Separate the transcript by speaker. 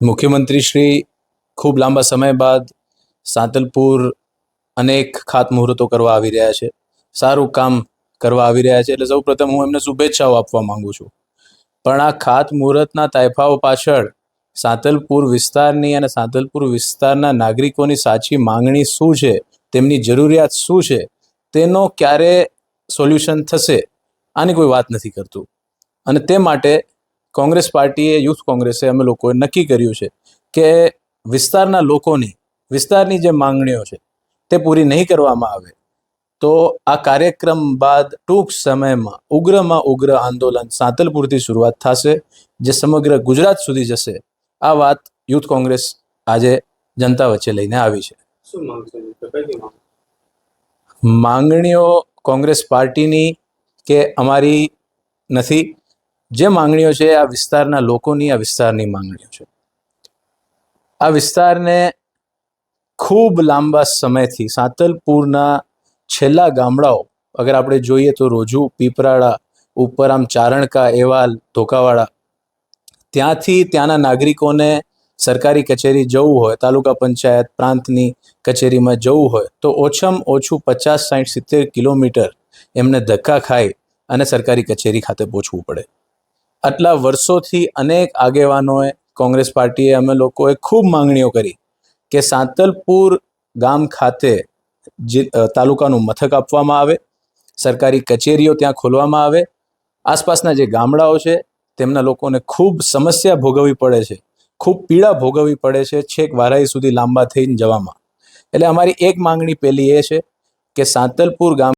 Speaker 1: મુખ્યમંત્રી શ્રી ખૂબ લાંબા સમય બાદ સાંતલપુર અનેક ખાતમુહૂર્તો કરવા આવી રહ્યા છે, સારું કામ કરવા આવી રહ્યા છે, એટલે સૌપ્રથમ હું એમને શુભેચ્છાઓ આપવા માંગુ છું. પણ આ ખાતમુહૂર્તના તાયફાઓ પાછળ સાંતલપુર વિસ્તારની અને સાંતલપુર વિસ્તારના નાગરિકોની સાચી માંગણી શું છે, તેમની જરૂરિયાત શું છે, તેનો ક્યારે સોલ્યુશન થશે આની કોઈ વાત નથી કરતું. અને તે માટે કોંગ્રેસ પાર્ટીએ, યુથ કોંગ્રેસે, અમે લોકોએ નક્કી કર્યું છે કે વિસ્તારની જે માંગણીઓ છે તે પૂરી નહીં કરવામાં આવે તો આ કાર્યક્રમ બાદ ટૂંક સમયમાં ઉગ્ર આંદોલન સાંતલપુરથી શરૂઆત થશે, જે સમગ્ર ગુજરાત સુધી જશે. આ વાત યુથ કોંગ્રેસ આજે જનતા વચ્ચે લઈને આવી છે. માંગણીઓ કોંગ્રેસ પાર્ટીની કે અમારી નથી. જે માંગણીઓ છે આ વિસ્તારના લોકોની, આ વિસ્તારની માંગણીઓ છે. આ વિસ્તારને ખૂબ લાંબા સમયથી સાંતલપુરના છેલ્લા ગામડાઓ અગર આપણે જોઈએ તો રોજુ, પીપરાળા, ઉપરામ, ચારણકા, એવાલ, ધોકાવાડા, ત્યાંથી ત્યાંના નાગરિકોને સરકારી કચેરી જવું હોય, તાલુકા પંચાયત, પ્રાંતની કચેરીમાં જવું હોય તો ઓછામાં ઓછું 50, 60, 70 કિલોમીટર એમને ધક્કા ખાઈ અને સરકારી કચેરી ખાતે પહોંચવું પડે. આટલા વર્ષોથી અનેક આગેવાનોએ, કોંગ્રેસ પાર્ટીએ, અમે લોકોએ ખૂબ માંગણીઓ કરી કે સાંતલપુર ગામ ખાતે તાલુકાનું મથક આપવામાં આવે, સરકારી કચેરીઓ ત્યાં ખોલવામાં આવે. આસપાસના જે ગામડાઓ છે તેમના લોકોને ખૂબ સમસ્યા ભોગવવી પડે છે, ખૂબ પીડા ભોગવવી પડે છે છેક વારાઈ સુધી લાંબા થઈને જવામાં. એટલે અમારી એક માંગણી પહેલી એ છે કે સાંતલપુર ગામ